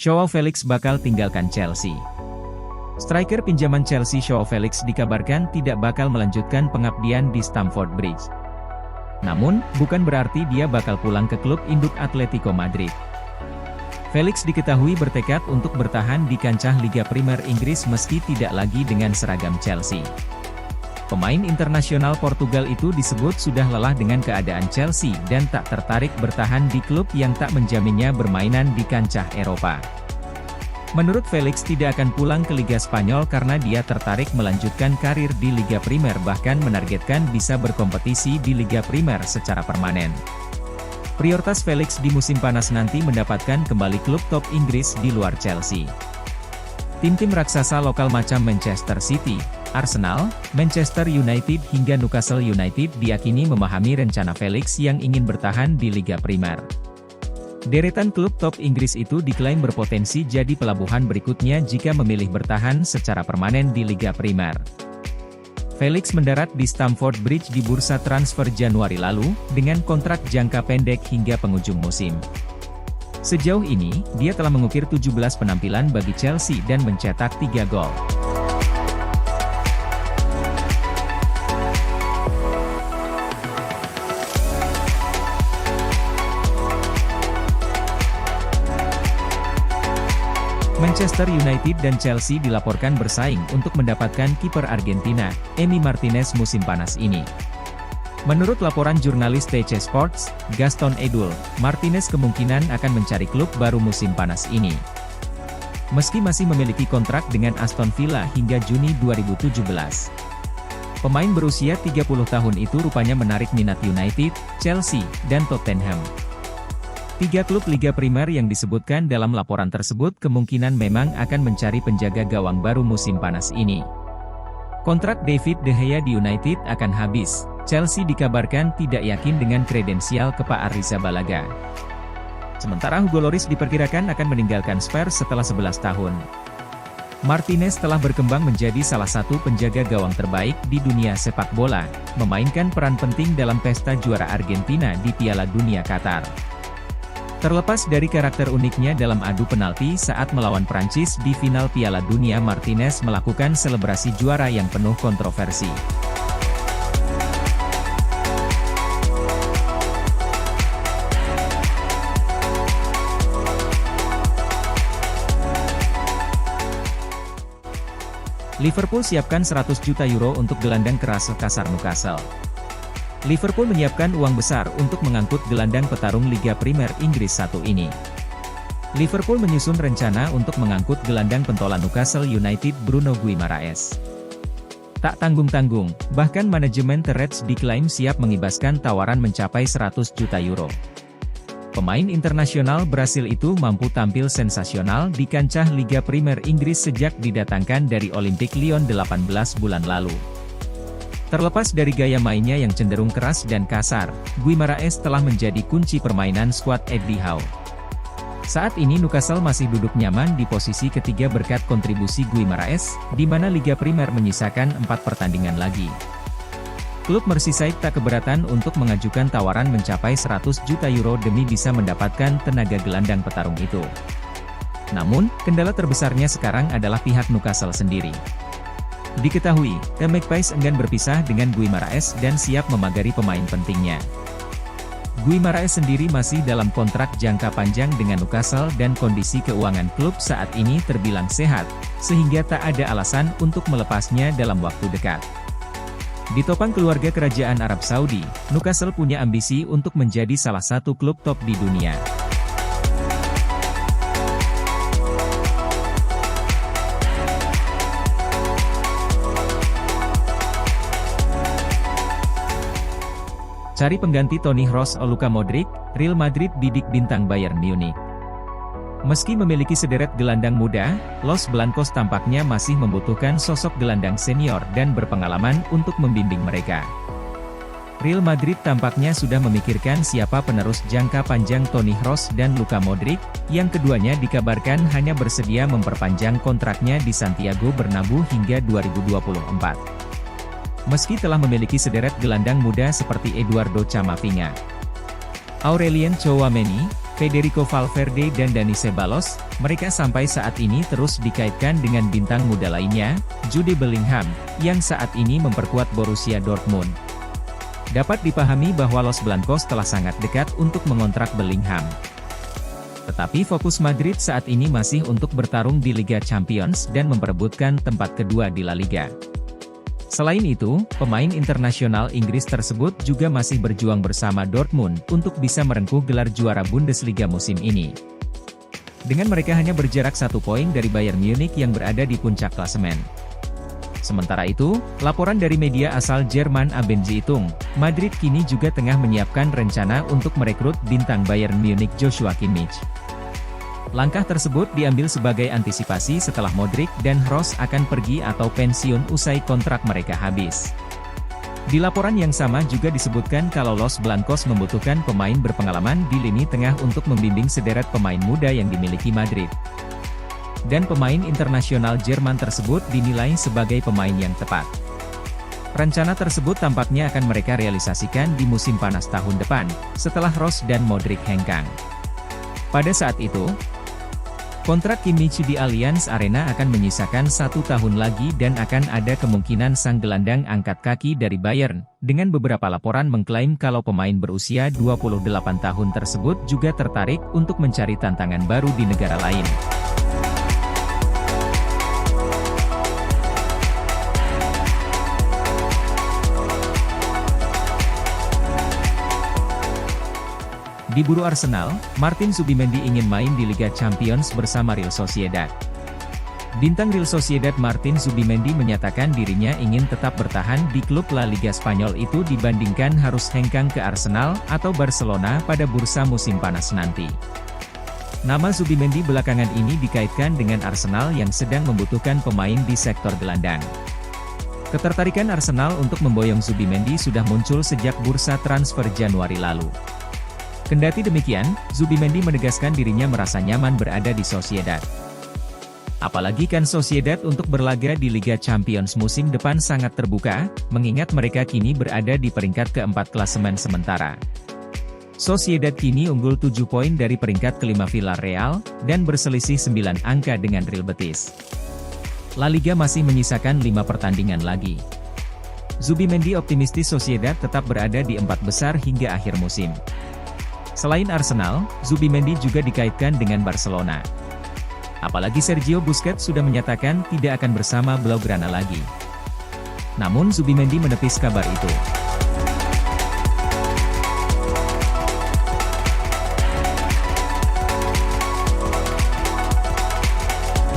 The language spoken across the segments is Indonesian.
Joao Felix bakal tinggalkan Chelsea. Striker pinjaman Chelsea Joao Felix dikabarkan tidak bakal melanjutkan pengabdian di Stamford Bridge. Namun, bukan berarti dia bakal pulang ke klub induk Atletico Madrid. Felix diketahui bertekad untuk bertahan di kancah Liga Primer Inggris meski tidak lagi dengan seragam Chelsea. Pemain internasional Portugal itu disebut sudah lelah dengan keadaan Chelsea dan tak tertarik bertahan di klub yang tak menjaminnya bermainan di kancah Eropa. Menurut Felix tidak akan pulang ke Liga Spanyol karena dia tertarik melanjutkan karir di Liga Primer bahkan menargetkan bisa berkompetisi di Liga Primer secara permanen. Prioritas Felix di musim panas nanti mendapatkan kembali klub top Inggris di luar Chelsea. Tim-tim raksasa lokal macam Manchester City, Arsenal, Manchester United hingga Newcastle United diyakini memahami rencana Felix yang ingin bertahan di Liga Primer. Deretan klub top Inggris itu diklaim berpotensi jadi pelabuhan berikutnya jika memilih bertahan secara permanen di Liga Primer. Felix mendarat di Stamford Bridge di bursa transfer Januari lalu, dengan kontrak jangka pendek hingga penghujung musim. Sejauh ini, dia telah mengukir 17 penampilan bagi Chelsea dan mencetak 3 gol. Manchester United dan Chelsea dilaporkan bersaing untuk mendapatkan kiper Argentina, Emi Martinez musim panas ini. Menurut laporan jurnalis TC Sports, Gaston Edul, Martinez kemungkinan akan mencari klub baru musim panas ini. Meski masih memiliki kontrak dengan Aston Villa hingga Juni 2017. Pemain berusia 30 tahun itu rupanya menarik minat United, Chelsea, dan Tottenham. 3 klub Liga Primer yang disebutkan dalam laporan tersebut kemungkinan memang akan mencari penjaga gawang baru musim panas ini. Kontrak David De Gea di United akan habis. Chelsea dikabarkan tidak yakin dengan kredensial Kepa Arrizabalaga. Sementara Hugo Lloris diperkirakan akan meninggalkan Spurs setelah 11 tahun. Martinez telah berkembang menjadi salah satu penjaga gawang terbaik di dunia sepak bola, memainkan peran penting dalam pesta juara Argentina di Piala Dunia Qatar. Terlepas dari karakter uniknya dalam adu penalti saat melawan Prancis di final Piala Dunia, Martinez melakukan selebrasi juara yang penuh kontroversi. Liverpool siapkan 100 juta euro untuk gelandang keras kasar Newcastle. Liverpool menyiapkan uang besar untuk mengangkut gelandang petarung Liga Primer Inggris satu ini. Liverpool menyusun rencana untuk mengangkut gelandang pentolan Newcastle United Bruno Guimaraes. Tak tanggung-tanggung, bahkan manajemen The Reds diklaim siap mengibaskan tawaran mencapai 100 juta euro. Pemain internasional Brasil itu mampu tampil sensasional di kancah Liga Primer Inggris sejak didatangkan dari Olympique Lyon 18 bulan lalu. Terlepas dari gaya mainnya yang cenderung keras dan kasar, Guimaraes telah menjadi kunci permainan skuad Eddie Howe. Saat ini Newcastle masih duduk nyaman di posisi ketiga berkat kontribusi Guimaraes, di mana Liga Primer menyisakan 4 pertandingan lagi. Klub Merseyside tak keberatan untuk mengajukan tawaran mencapai 100 juta euro demi bisa mendapatkan tenaga gelandang petarung itu. Namun, kendala terbesarnya sekarang adalah pihak Newcastle sendiri. Diketahui, The Magpies enggan berpisah dengan Guimaraes dan siap memagari pemain pentingnya. Guimaraes sendiri masih dalam kontrak jangka panjang dengan Newcastle dan kondisi keuangan klub saat ini terbilang sehat, sehingga tak ada alasan untuk melepasnya dalam waktu dekat. Ditopang keluarga kerajaan Arab Saudi, Newcastle punya ambisi untuk menjadi salah satu klub top di dunia. Cari pengganti Toni Kroos atau Luka Modric, Real Madrid bidik bintang Bayern Munich. Meski memiliki sederet gelandang muda, Los Blancos tampaknya masih membutuhkan sosok gelandang senior dan berpengalaman untuk membimbing mereka. Real Madrid tampaknya sudah memikirkan siapa penerus jangka panjang Toni Kroos dan Luka Modric, yang keduanya dikabarkan hanya bersedia memperpanjang kontraknya di Santiago Bernabeu hingga 2024. Meski telah memiliki sederet gelandang muda seperti Eduardo Camavinga, Aurelien Tchouaméni, Federico Valverde dan Dani Ceballos, mereka sampai saat ini terus dikaitkan dengan bintang muda lainnya, Jude Bellingham, yang saat ini memperkuat Borussia Dortmund. Dapat dipahami bahwa Los Blancos telah sangat dekat untuk mengontrak Bellingham. Tetapi fokus Madrid saat ini masih untuk bertarung di Liga Champions dan memperebutkan tempat kedua di La Liga. Selain itu, pemain internasional Inggris tersebut juga masih berjuang bersama Dortmund untuk bisa merengkuh gelar juara Bundesliga musim ini. Dengan mereka hanya berjarak 1 poin dari Bayern Munich yang berada di puncak klasemen. Sementara itu, laporan dari media asal Jerman ABN Zeitung, Madrid kini juga tengah menyiapkan rencana untuk merekrut bintang Bayern Munich Joshua Kimmich. Langkah tersebut diambil sebagai antisipasi setelah Modric dan Kroos akan pergi atau pensiun usai kontrak mereka habis. Di laporan yang sama juga disebutkan kalau Los Blancos membutuhkan pemain berpengalaman di lini tengah untuk membimbing sederet pemain muda yang dimiliki Madrid. Dan pemain internasional Jerman tersebut dinilai sebagai pemain yang tepat. Rencana tersebut tampaknya akan mereka realisasikan di musim panas tahun depan, setelah Kroos dan Modric hengkang. Pada saat itu, kontrak Kimmich di Allianz Arena akan menyisakan 1 tahun lagi dan akan ada kemungkinan sang gelandang angkat kaki dari Bayern, dengan beberapa laporan mengklaim kalau pemain berusia 28 tahun tersebut juga tertarik untuk mencari tantangan baru di negara lain. Diburu Arsenal, Martin Zubimendi ingin main di Liga Champions bersama Real Sociedad. Bintang Real Sociedad Martin Zubimendi menyatakan dirinya ingin tetap bertahan di klub La Liga Spanyol itu dibandingkan harus hengkang ke Arsenal atau Barcelona pada bursa musim panas nanti. Nama Zubimendi belakangan ini dikaitkan dengan Arsenal yang sedang membutuhkan pemain di sektor gelandang. Ketertarikan Arsenal untuk memboyong Zubimendi sudah muncul sejak bursa transfer Januari lalu. Kendati demikian, Zubimendi menegaskan dirinya merasa nyaman berada di Sociedad. Apalagi kan Sociedad untuk berlaga di Liga Champions musim depan sangat terbuka, mengingat mereka kini berada di peringkat keempat klasemen sementara. Sociedad kini unggul 7 poin dari peringkat kelima Villarreal, dan berselisih 9 angka dengan Real Betis. La Liga masih menyisakan 5 pertandingan lagi. Zubimendi optimistis Sociedad tetap berada di 4 besar hingga akhir musim. Selain Arsenal, Zubimendi juga dikaitkan dengan Barcelona. Apalagi Sergio Busquets sudah menyatakan tidak akan bersama Blaugrana lagi. Namun Zubimendi menepis kabar itu.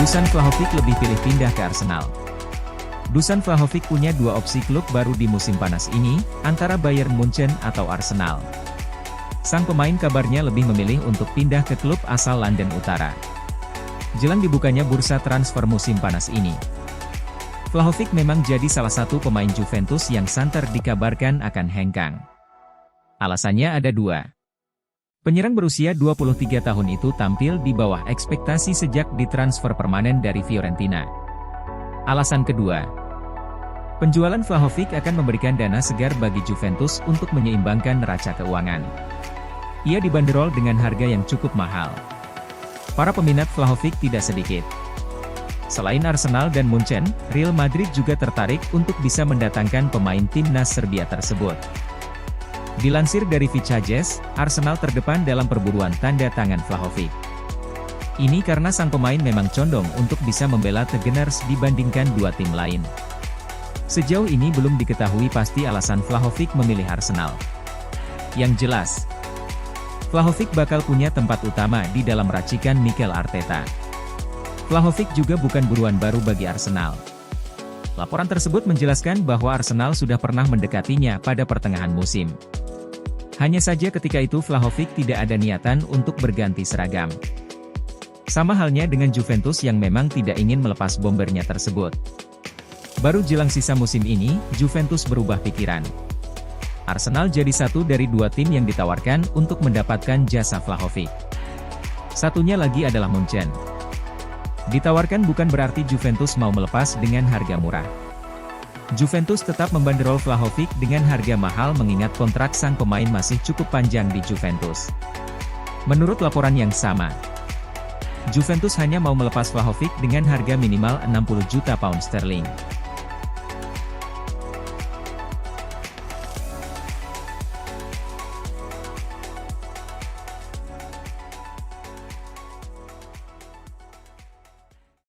Dusan Vlahovic lebih pilih pindah ke Arsenal. Dusan Vlahovic punya 2 opsi klub baru di musim panas ini, antara Bayern Munchen atau Arsenal. Sang pemain kabarnya lebih memilih untuk pindah ke klub asal London Utara. Jelang dibukanya bursa transfer musim panas ini, Vlahovic memang jadi salah satu pemain Juventus yang santer dikabarkan akan hengkang. Alasannya ada 2. Penyerang berusia 23 tahun itu tampil di bawah ekspektasi sejak ditransfer permanen dari Fiorentina. Alasan kedua, penjualan Vlahovic akan memberikan dana segar bagi Juventus untuk menyeimbangkan neraca keuangan. Ia dibanderol dengan harga yang cukup mahal. Para peminat Vlahovic tidak sedikit. Selain Arsenal dan Munchen, Real Madrid juga tertarik untuk bisa mendatangkan pemain timnas Serbia tersebut. Dilansir dari Vicajes, Arsenal terdepan dalam perburuan tanda tangan Vlahovic. Ini karena sang pemain memang condong untuk bisa membela The Gunners dibandingkan 2 tim lain. Sejauh ini belum diketahui pasti alasan Vlahovic memilih Arsenal. Yang jelas, Vlahovic bakal punya tempat utama di dalam racikan Mikel Arteta. Vlahovic juga bukan buruan baru bagi Arsenal. Laporan tersebut menjelaskan bahwa Arsenal sudah pernah mendekatinya pada pertengahan musim. Hanya saja ketika itu Vlahovic tidak ada niatan untuk berganti seragam. Sama halnya dengan Juventus yang memang tidak ingin melepas bombernya tersebut. Baru jelang sisa musim ini, Juventus berubah pikiran. Arsenal jadi satu dari 2 tim yang ditawarkan untuk mendapatkan jasa Vlahovic. Satunya lagi adalah Munchen. Ditawarkan bukan berarti Juventus mau melepas dengan harga murah. Juventus tetap membanderol Vlahovic dengan harga mahal mengingat kontrak sang pemain masih cukup panjang di Juventus. Menurut laporan yang sama, Juventus hanya mau melepas Vlahovic dengan harga minimal 60 juta pound sterling.